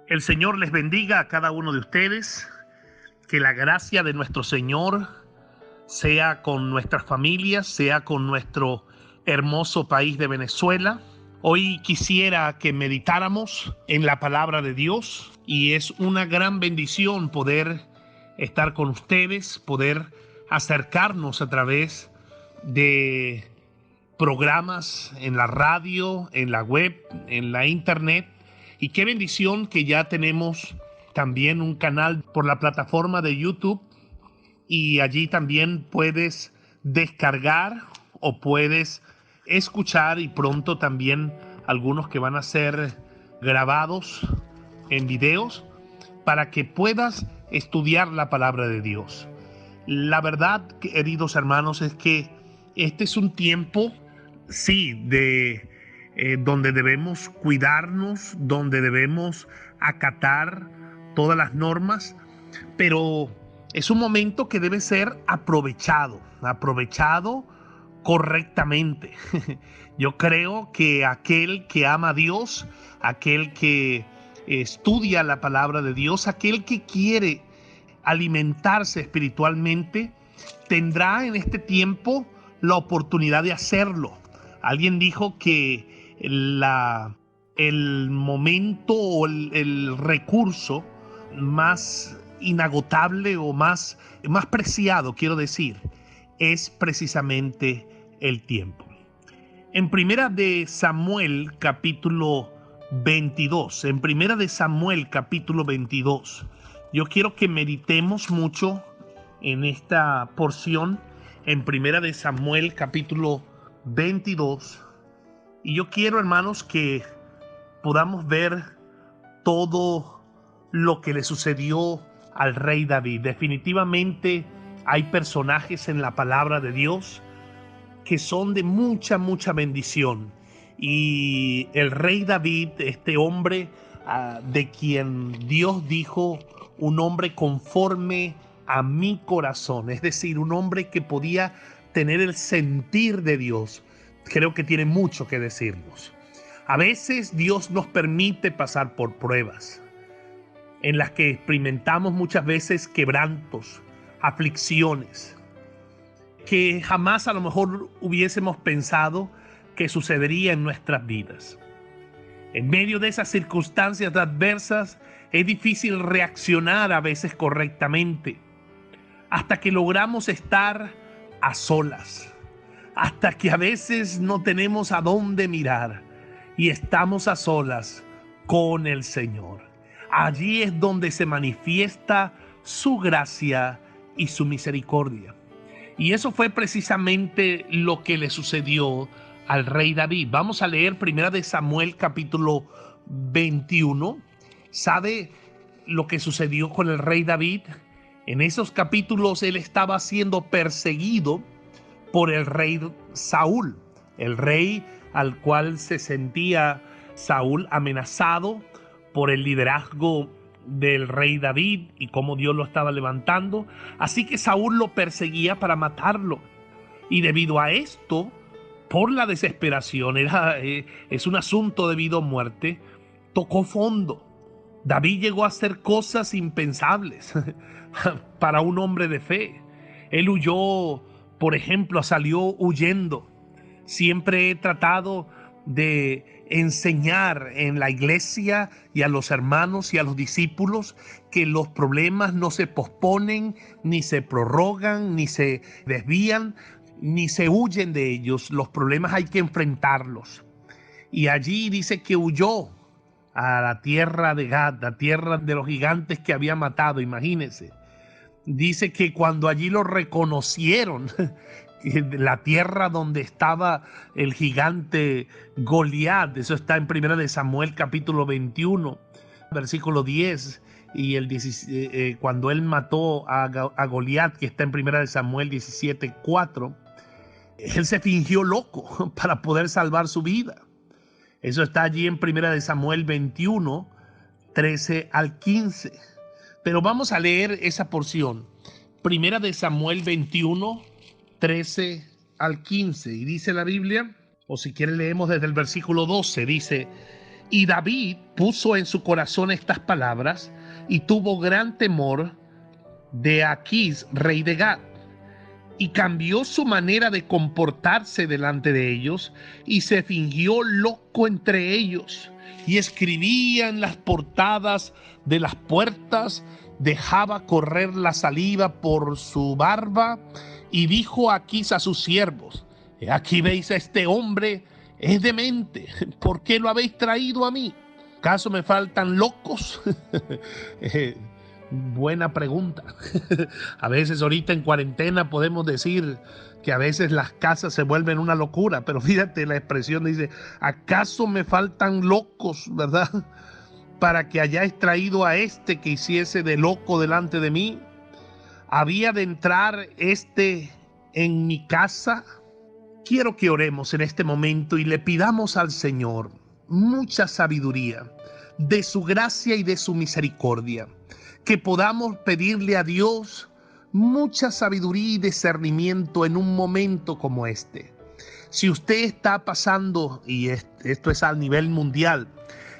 El Señor les bendiga a cada uno de ustedes. Que la gracia de nuestro Señor sea con nuestras familias, sea con nuestro hermoso país de Venezuela. Hoy quisiera que meditáramos en la palabra de Dios y es una gran bendición poder estar con ustedes, poder acercarnos a través de programas en la radio, en la web, en la internet. Y qué bendición que ya tenemos también un canal por la plataforma de YouTube y allí también puedes descargar o puedes escuchar, y pronto también algunos que van a ser grabados en videos para que puedas estudiar la palabra de Dios. La verdad, queridos hermanos, es que este es un tiempo, sí, de donde debemos cuidarnos, donde debemos acatar todas las normas, pero es un momento que debe ser aprovechado correctamente. Yo creo que aquel que ama a Dios, aquel que estudia la palabra de Dios, aquel que quiere alimentarse espiritualmente, tendrá en este tiempo la oportunidad de hacerlo. Alguien dijo que el momento o el recurso más inagotable o más preciado, quiero decir, es precisamente el tiempo. En Primera de Samuel capítulo 22, yo quiero que meditemos mucho en esta porción en Primera de Samuel capítulo 22, y yo quiero, hermanos, que podamos ver todo lo que le sucedió al rey David. Definitivamente hay personajes en la palabra de Dios que son de mucha bendición. Y el rey David, este hombre de quien Dios dijo, un hombre conforme a mi corazón, es decir, un hombre que podía tener el sentir de Dios, creo que tiene mucho que decirnos. A veces Dios nos permite pasar por pruebas en las que experimentamos muchas veces quebrantos, aflicciones, que jamás a lo mejor hubiésemos pensado que sucedería en nuestras vidas. En medio de esas circunstancias adversas es difícil reaccionar a veces correctamente, hasta que logramos estar a solas, hasta que a veces no tenemos a dónde mirar y estamos a solas con el Señor. Allí es donde se manifiesta su gracia y su misericordia. Y eso fue precisamente lo que le sucedió al rey David. Vamos a leer Primera de Samuel capítulo 21. ¿Sabe lo que sucedió con el rey David? En esos capítulos él estaba siendo perseguido por el rey Saúl, el rey al cual se sentía Saúl amenazado por el liderazgo del rey David y cómo Dios lo estaba levantando. Así que Saúl lo perseguía para matarlo. Y debido a esto, por la desesperación, es un asunto de vida o muerte, tocó fondo. David llegó a hacer cosas impensables para un hombre de fe. Él huyó, por ejemplo, salió huyendo. Siempre he tratado de enseñar en la iglesia y a los hermanos y a los discípulos que los problemas no se posponen, ni se prorrogan, ni se desvían, ni se huyen de ellos. Los problemas hay que enfrentarlos. Y allí dice que huyó a la tierra de Gad, la tierra de los gigantes que había matado, imagínense. Dice que cuando allí lo reconocieron, la tierra donde estaba el gigante Goliat, eso está en Primera de Samuel capítulo 21, versículo 10, y cuando él mató a Goliat, que está en Primera de Samuel 17:4, él se fingió loco para poder salvar su vida. Eso está allí en Primera de Samuel 21, 13 al 15. Pero vamos a leer esa porción. Primera de Samuel 21, 13 al 15. Y dice la Biblia, o si quieren leemos desde el versículo 12, dice: Y David puso en su corazón estas palabras y tuvo gran temor de Aquís, rey de Gat, y cambió su manera de comportarse delante de ellos y se fingió loco entre ellos y escribía en las portadas de las puertas, dejaba correr la saliva por su barba y dijo a Aquís a sus siervos: aquí veis a este hombre, es demente, ¿por qué lo habéis traído a mí? ¿Acaso me faltan locos? Buena pregunta. A veces ahorita en cuarentena podemos decir que a veces las casas se vuelven una locura, pero fíjate la expresión, dice: ¿acaso me faltan locos, verdad? Para que hayáis traído a este que hiciese de loco delante de mí. ¿Había de entrar este en mi casa? Quiero que oremos en este momento y le pidamos al Señor mucha sabiduría de su gracia y de su misericordia, que podamos pedirle a Dios mucha sabiduría y discernimiento en un momento como este. Si usted está pasando, y esto es a nivel mundial,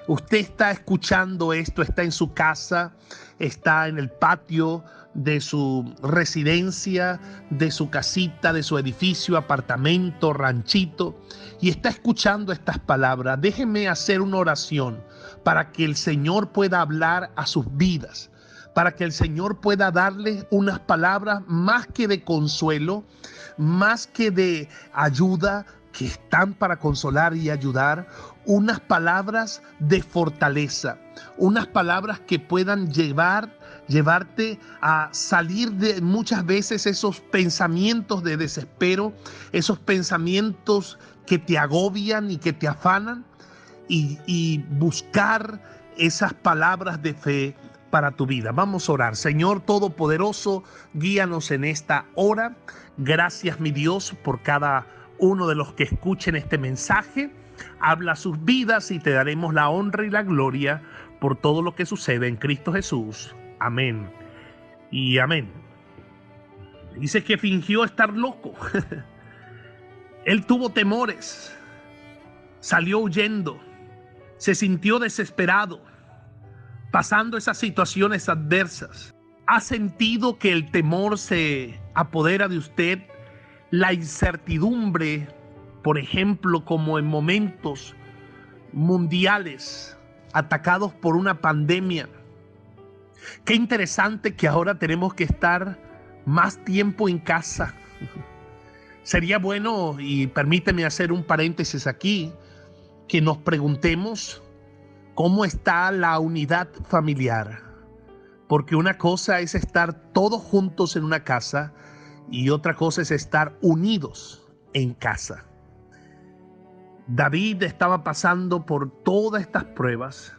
usted está escuchando esto, está en su casa, está en el patio de su residencia, de su casita, de su edificio, apartamento, ranchito, y está escuchando estas palabras, déjeme hacer una oración para que el Señor pueda hablar a sus vidas, para que el Señor pueda darles unas palabras más que de consuelo, más que de ayuda, que están para consolar y ayudar, unas palabras de fortaleza, unas palabras que puedan llevarte a salir de muchas veces esos pensamientos de desespero, esos pensamientos que te agobian y que te afanan, y buscar esas palabras de fe para tu vida. Vamos a orar. Señor Todopoderoso, guíanos en esta hora. Gracias, mi Dios, por cada uno de los que escuchen este mensaje. Habla sus vidas y te daremos la honra y la gloria por todo lo que sucede en Cristo Jesús. Amén y amén. Dice que fingió estar loco. Él tuvo temores, salió huyendo, se sintió desesperado, pasando esas situaciones adversas. ¿Ha sentido que el temor se apodera de usted? La incertidumbre, por ejemplo, como en momentos mundiales atacados por una pandemia. Qué interesante que ahora tenemos que estar más tiempo en casa. Sería bueno, y permíteme hacer un paréntesis aquí, que nos preguntemos cómo está la unidad familiar. Porque una cosa es estar todos juntos en una casa y otra cosa es estar unidos en casa. David estaba pasando por todas estas pruebas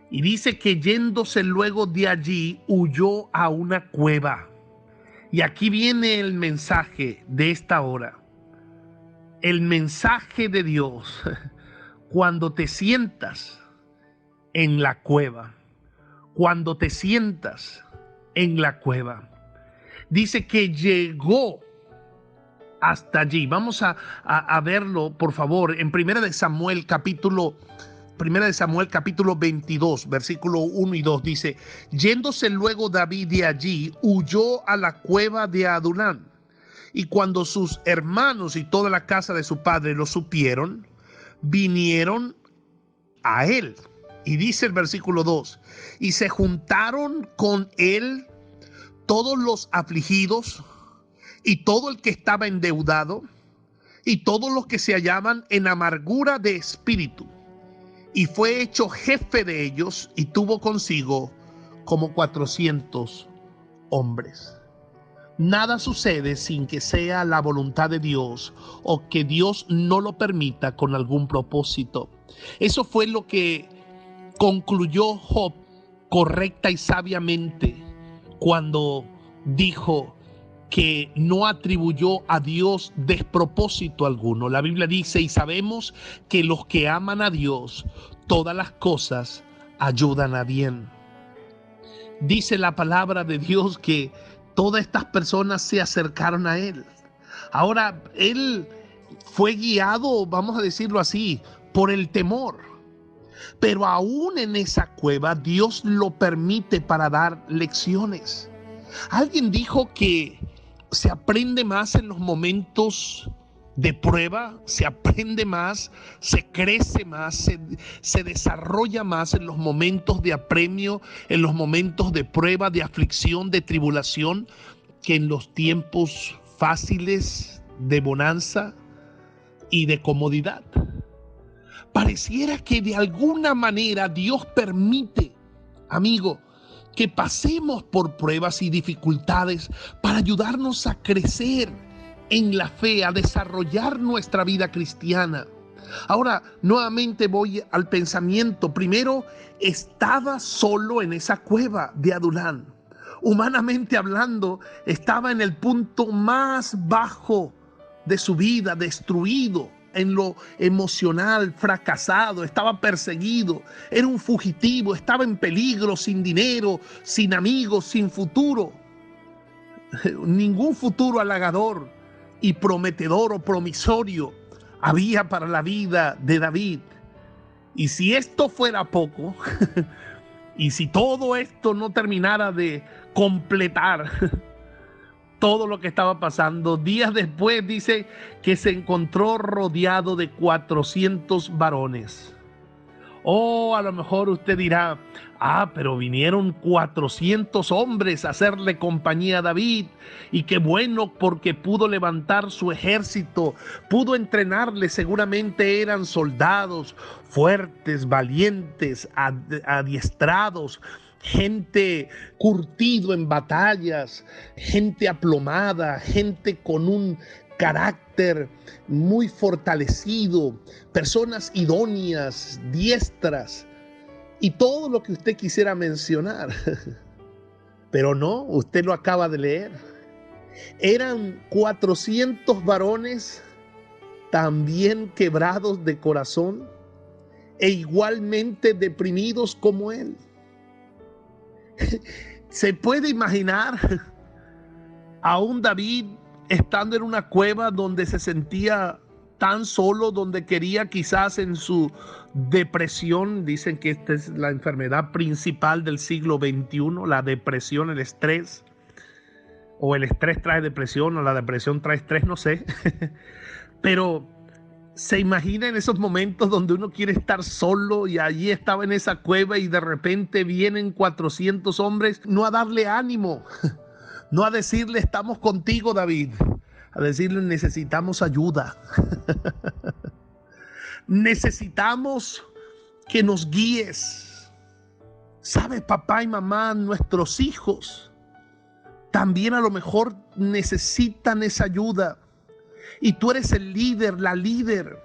y dice que yéndose luego de allí huyó a una cueva. Y aquí viene el mensaje de esta hora. El mensaje de Dios cuando te sientas en la cueva. Cuando te sientas en la cueva. Dice que llegó hasta allí. Vamos a verlo, por favor, en 1 Samuel capítulo 22, versículo 1 y 2, dice: yéndose luego David de allí, huyó a la cueva de Adulán. Y cuando sus hermanos y toda la casa de su padre lo supieron, vinieron a él. Y dice el versículo 2, y se juntaron con él todos los afligidos y todo el que estaba endeudado y todos los que se hallaban en amargura de espíritu. Y fue hecho jefe de ellos y tuvo consigo como 400 hombres. Nada sucede sin que sea la voluntad de Dios o que Dios no lo permita con algún propósito. Eso fue lo que concluyó Job correcta y sabiamente cuando dijo que no atribuyó a Dios despropósito alguno. La Biblia dice, y sabemos que los que aman a Dios, todas las cosas ayudan a bien. Dice la palabra de Dios que todas estas personas se acercaron a él. Ahora, él fue guiado, vamos a decirlo así, por el temor. Pero aún en esa cueva, Dios lo permite para dar lecciones. Alguien dijo que se aprende más en los momentos de prueba, se aprende más, se crece más, se desarrolla más en los momentos de apremio, en los momentos de prueba, de aflicción, de tribulación, que en los tiempos fáciles de bonanza y de comodidad. Pareciera que de alguna manera Dios permite, amigo, que pasemos por pruebas y dificultades para ayudarnos a crecer en la fe, a desarrollar nuestra vida cristiana. Ahora, nuevamente voy al pensamiento. Primero, estaba solo en esa cueva de Adulán. Humanamente hablando, estaba en el punto más bajo de su vida, destruido en lo emocional, fracasado, estaba perseguido, era un fugitivo, estaba en peligro, sin dinero, sin amigos, sin futuro, ningún futuro halagador y prometedor o promisorio había para la vida de David. Y si esto fuera poco, y si todo esto no terminara de completar todo lo que estaba pasando, días después dice que se encontró rodeado de 400 varones. A lo mejor usted dirá, pero vinieron 400 hombres a hacerle compañía a David, y qué bueno, porque pudo levantar su ejército, pudo entrenarle, seguramente eran soldados fuertes, valientes, adiestrados, gente curtido en batallas, gente aplomada, gente con un carácter muy fortalecido, personas idóneas, diestras y todo lo que usted quisiera mencionar. Pero no, usted lo acaba de leer. Eran 400 varones también quebrados de corazón e igualmente deprimidos como él. ¿Se puede imaginar a un David estando en una cueva donde se sentía tan solo, donde quería quizás en su depresión? Dicen que esta es la enfermedad principal del siglo XXI, la depresión, el estrés, o el estrés trae depresión, o la depresión trae estrés, no sé. Pero se imagina en esos momentos donde uno quiere estar solo, y allí estaba en esa cueva y de repente vienen 400 hombres, no a darle ánimo, no a decirle estamos contigo, David, a decirle necesitamos ayuda. Necesitamos que nos guíes. ¿Sabes, papá y mamá? Nuestros hijos también a lo mejor necesitan esa ayuda. Y tú eres el líder, la líder.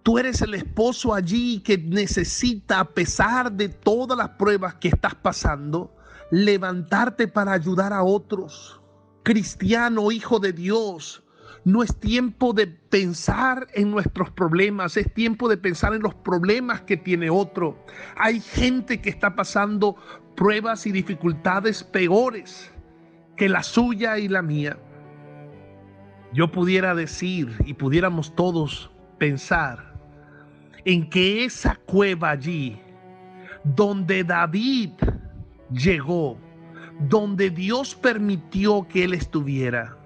Tú eres el esposo allí que necesita, a pesar de todas las pruebas que estás pasando, levantarte para ayudar a otros. Cristiano, hijo de Dios, no es tiempo de pensar en nuestros problemas, es tiempo de pensar en los problemas que tiene otro. Hay gente que está pasando pruebas y dificultades peores que la suya y la mía. Yo pudiera decir, y pudiéramos todos pensar, en que esa cueva allí, donde David llegó, donde Dios permitió que él estuviera,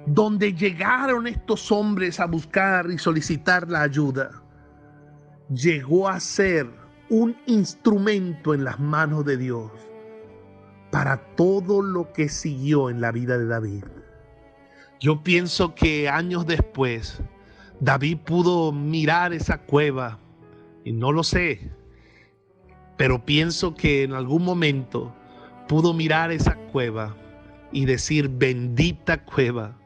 donde llegaron estos hombres a buscar y solicitar la ayuda, llegó a ser un instrumento en las manos de Dios para todo lo que siguió en la vida de David. Yo pienso que años después, David pudo mirar esa cueva, y no lo sé, pero pienso que en algún momento pudo mirar esa cueva y decir, bendita cueva,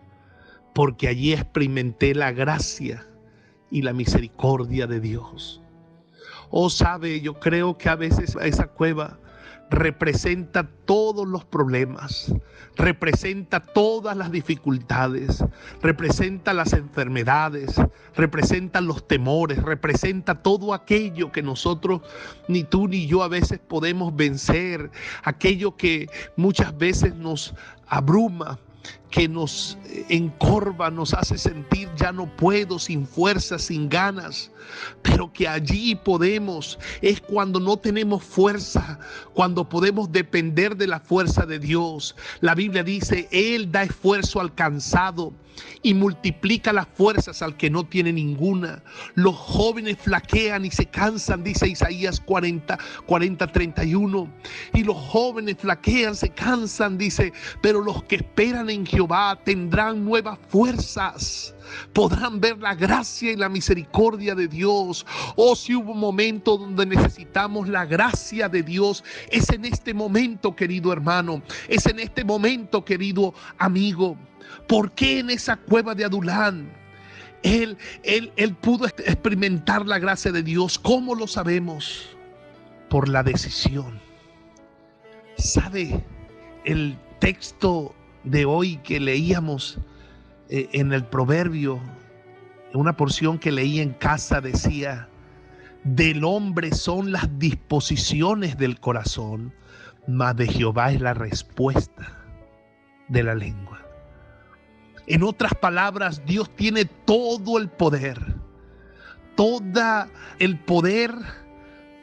porque allí experimenté la gracia y la misericordia de Dios. Sabe, yo creo que a veces esa cueva representa todos los problemas, representa todas las dificultades, representa las enfermedades, representa los temores, representa todo aquello que nosotros, ni tú ni yo, a veces podemos vencer, aquello que muchas veces nos abruma, que nos encorva, nos hace sentir ya no puedo, sin fuerzas, sin ganas, pero que allí podemos, es cuando no tenemos fuerza, cuando podemos depender de la fuerza de Dios. La Biblia dice, Él da esfuerzo al cansado y multiplica las fuerzas al que no tiene ninguna. Los jóvenes flaquean y se cansan, dice Isaías 40:31. Y los jóvenes flaquean, se cansan, dice, pero los que esperan en Jehová tendrán nuevas fuerzas. Podrán ver la gracia y la misericordia de Dios. Oh, si hubo un momento donde necesitamos la gracia de Dios, es en este momento, querido hermano, es en este momento, querido amigo. ¿Por qué en esa cueva de Adulán él pudo experimentar la gracia de Dios? ¿Cómo lo sabemos? Por la decisión. ¿Sabe? El texto de hoy que leíamos en el proverbio, en una porción que leí en casa, decía: del hombre son las disposiciones del corazón, mas de Jehová es la respuesta de la lengua. En otras palabras, Dios tiene todo el poder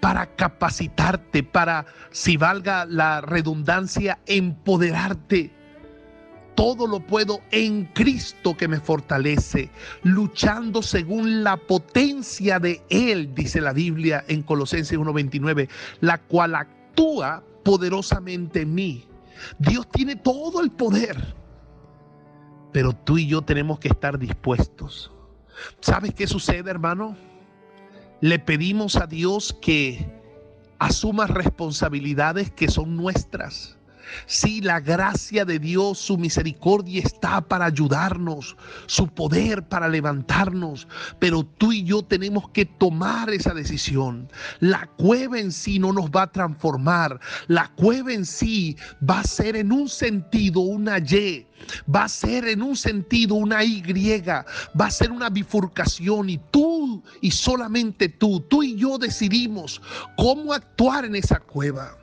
para capacitarte, para, si valga la redundancia, empoderarte. Todo lo puedo en Cristo que me fortalece, luchando según la potencia de Él, dice la Biblia en Colosenses 1:29, la cual actúa poderosamente en mí. Dios tiene todo el poder, pero tú y yo tenemos que estar dispuestos. ¿Sabes qué sucede, hermano? Le pedimos a Dios que asuma responsabilidades que son nuestras. Sí, la gracia de Dios, su misericordia está para ayudarnos, su poder para levantarnos, pero tú y yo tenemos que tomar esa decisión. La cueva en sí no nos va a transformar, la cueva en sí va a ser en un sentido una Y, va a ser en un sentido una Y, va a ser una bifurcación, y tú y solamente tú y yo decidimos cómo actuar en esa cueva.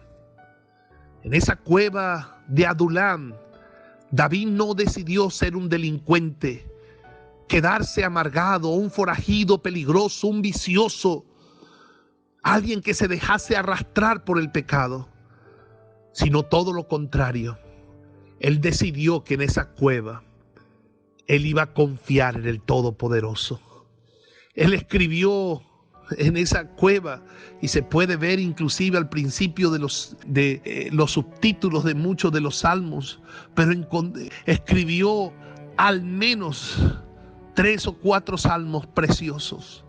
En esa cueva de Adulán, David no decidió ser un delincuente, quedarse amargado, un forajido peligroso, un vicioso, alguien que se dejase arrastrar por el pecado, sino todo lo contrario. Él decidió que en esa cueva él iba a confiar en el Todopoderoso. Él escribió en esa cueva, y se puede ver inclusive al principio de los subtítulos de muchos de los salmos, pero escribió al menos 3 o 4 salmos preciosos: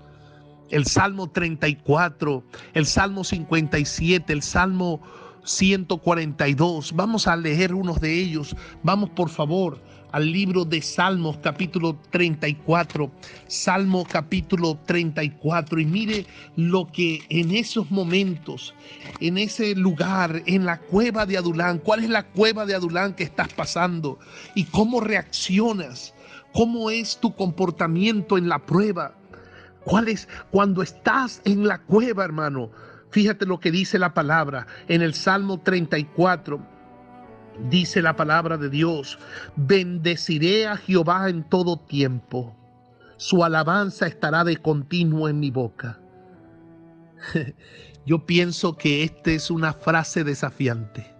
el Salmo 34, el Salmo 57, el Salmo 142. Vamos a leer unos de ellos. Vamos, por favor, al libro de Salmos, capítulo 34. Salmo capítulo 34. Y mire lo que en esos momentos, en ese lugar, en la cueva de Adulán, ¿cuál es la cueva de Adulán que estás pasando? ¿Y cómo reaccionas? ¿Cómo es tu comportamiento en la prueba? ¿Cuál es cuando estás en la cueva, hermano? Fíjate lo que dice la palabra en el Salmo 34. Dice la palabra de Dios: bendeciré a Jehová en todo tiempo, su alabanza estará de continuo en mi boca. Yo pienso que esta es una frase desafiante.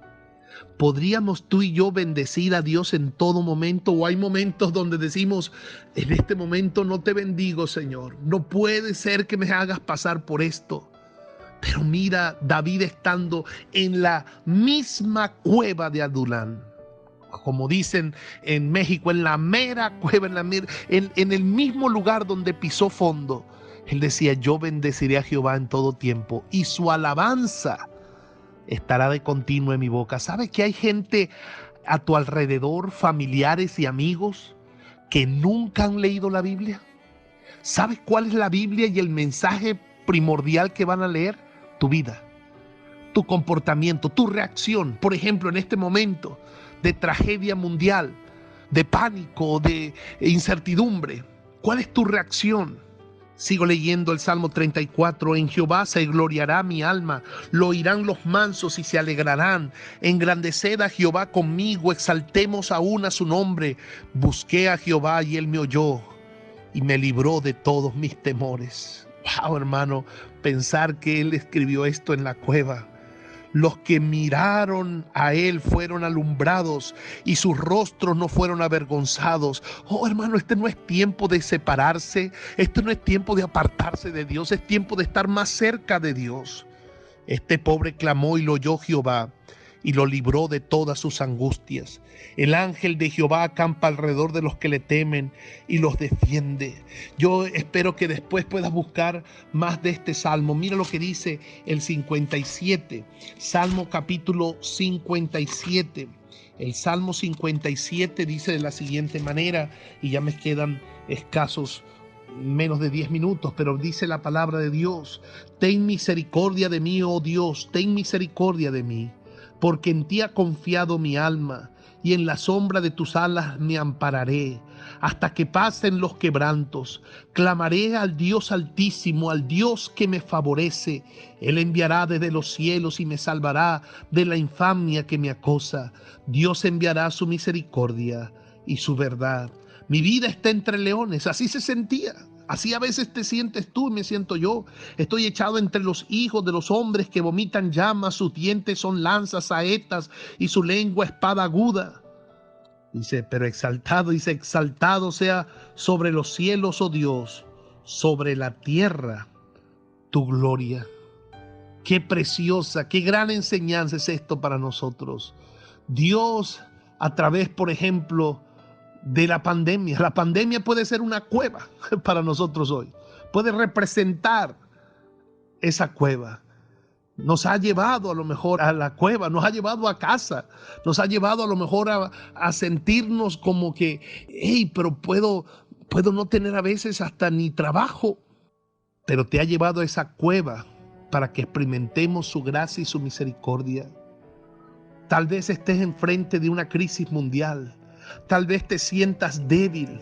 ¿Podríamos tú y yo bendecir a Dios en todo momento? ¿O hay momentos donde decimos: en este momento no te bendigo, Señor, no puede ser que me hagas pasar por esto? Pero mira, David estando en la misma cueva de Adulán, como dicen en México, en la mera cueva, en el mismo lugar donde pisó fondo, él decía: yo bendeciré a Jehová en todo tiempo, y su alabanza estará de continuo en mi boca. ¿Sabes que hay gente a tu alrededor, familiares y amigos, que nunca han leído la Biblia? ¿Sabes cuál es la Biblia y el mensaje primordial que van a leer? Tu vida, tu comportamiento, tu reacción. Por ejemplo, en este momento de tragedia mundial, de pánico, de incertidumbre, ¿cuál es tu reacción? Sigo leyendo el Salmo 34. En Jehová se gloriará mi alma, lo oirán los mansos y se alegrarán. Engrandeced a Jehová conmigo, exaltemos aún a su nombre. Busqué a Jehová y él me oyó y me libró de todos mis temores. Wow, hermano, pensar que él escribió esto en la cueva. Los que miraron a él fueron alumbrados y sus rostros no fueron avergonzados. Oh, hermano, este no es tiempo de separarse, este no es tiempo de apartarse de Dios, es tiempo de estar más cerca de Dios. Este pobre clamó y lo oyó Jehová y lo libró de todas sus angustias. El ángel de Jehová acampa alrededor de los que le temen y los defiende. Yo espero que después puedas buscar más de este salmo. Mira lo que dice el 57, Salmo capítulo 57. El Salmo 57 dice de la siguiente manera, y ya me quedan escasos menos de 10 minutos, pero dice la palabra de Dios: ten misericordia de mí, oh Dios, ten misericordia de mí, porque en ti ha confiado mi alma, y en la sombra de tus alas me ampararé, hasta que pasen los quebrantos. Clamaré al Dios Altísimo, al Dios que me favorece. Él enviará desde los cielos y me salvará de la infamia que me acosa. Dios enviará su misericordia y su verdad. Mi vida está entre leones. Así se sentía. Así a veces te sientes tú y me siento yo. Estoy echado entre los hijos de los hombres que vomitan llamas, sus dientes son lanzas, saetas y su lengua espada aguda. Dice, pero exaltado, dice, exaltado sea sobre los cielos, oh Dios, sobre la tierra tu gloria. Qué preciosa, qué gran enseñanza es esto para nosotros. Dios, a través, por ejemplo, de la pandemia. La pandemia puede ser una cueva para nosotros hoy. Puede representar esa cueva. Nos ha llevado a lo mejor a la cueva, nos ha llevado a casa, nos ha llevado a lo mejor a sentirnos como que, hey, pero puedo no tener a veces hasta ni trabajo. Pero te ha llevado a esa cueva para que experimentemos su gracia y su misericordia. Tal vez estés enfrente de una crisis mundial. Tal vez te sientas débil,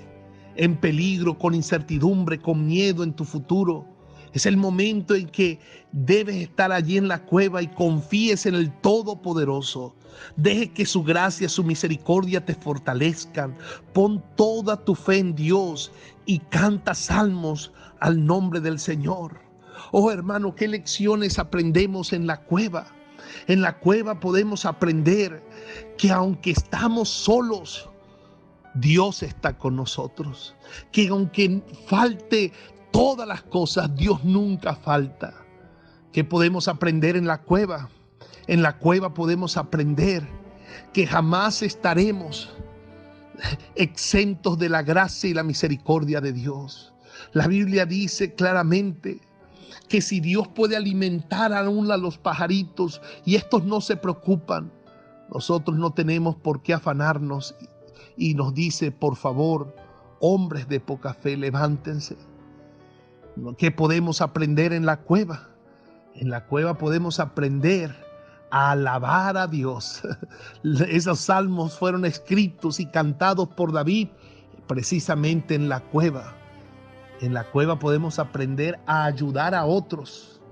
en peligro, con incertidumbre, con miedo en tu futuro. Es el momento en que debes estar allí en la cueva y confíes en el Todopoderoso. Deje que su gracia, su misericordia te fortalezcan. Pon toda tu fe en Dios y canta salmos al nombre del Señor. Oh, hermano, qué lecciones aprendemos en la cueva. En la cueva podemos aprender que aunque estamos solos, Dios está con nosotros. Que aunque falte todas las cosas, Dios nunca falta. ¿Qué podemos aprender en la cueva? En la cueva podemos aprender que jamás estaremos exentos de la gracia y la misericordia de Dios. La Biblia dice claramente que si Dios puede alimentar aún a los pajaritos y estos no se preocupan, nosotros no tenemos por qué afanarnos. Y nos dice, por favor, hombres de poca fe, levántense. ¿Qué podemos aprender en la cueva? En la cueva podemos aprender a alabar a Dios. Esos salmos fueron escritos y cantados por David precisamente en la cueva. En la cueva podemos aprender a ayudar a otros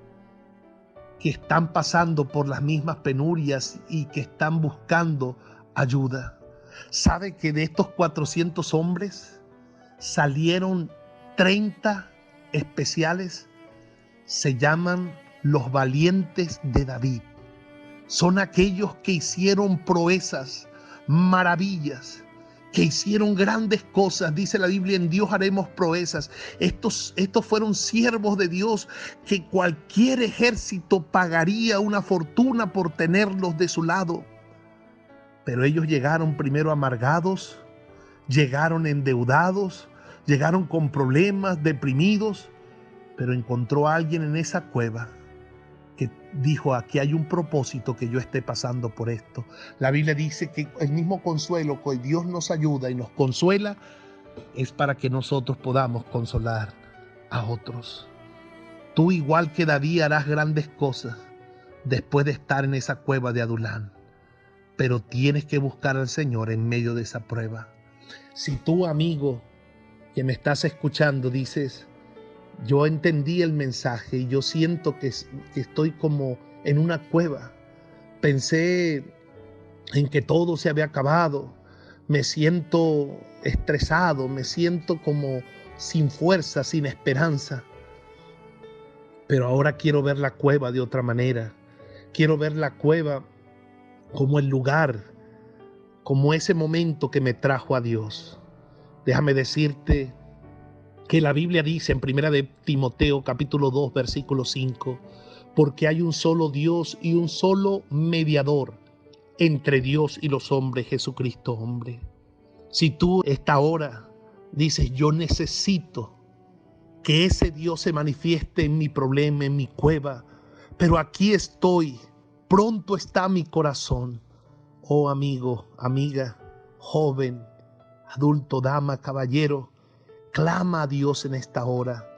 que están pasando por las mismas penurias y que están buscando ayuda. ¿Sabe que de estos 400 hombres salieron 30 especiales? Se llaman los valientes de David. Son aquellos que hicieron proezas, maravillas, que hicieron grandes cosas. Dice la Biblia, en Dios haremos proezas. Estos fueron siervos de Dios que cualquier ejército pagaría una fortuna por tenerlos de su lado. Pero ellos llegaron primero amargados, llegaron endeudados, llegaron con problemas, deprimidos, pero encontró a alguien en esa cueva que dijo, aquí hay un propósito que yo esté pasando por esto. La Biblia dice que el mismo consuelo que Dios nos ayuda y nos consuela es para que nosotros podamos consolar a otros. Tú, igual que David, harás grandes cosas después de estar en esa cueva de Adulán. Pero tienes que buscar al Señor en medio de esa prueba. Si tú, amigo, que me estás escuchando, dices, Yo entendí el mensaje y yo siento que estoy como en una cueva. Pensé en que todo se había acabado. Me siento estresado, me siento como sin fuerza, sin esperanza. Pero ahora quiero ver la cueva de otra manera. Quiero ver la cueva como el lugar, como ese momento que me trajo a Dios. Déjame decirte que la Biblia dice en primera de Timoteo capítulo 2 versículo 5, porque hay un solo Dios y un solo mediador entre Dios y los hombres, Jesucristo hombre. Si tú esta hora dices, yo necesito que ese Dios se manifieste en mi problema, en mi cueva, pero aquí estoy, pronto está mi corazón. Oh amigo, amiga, joven, adulto, dama, caballero, clama a Dios en esta hora.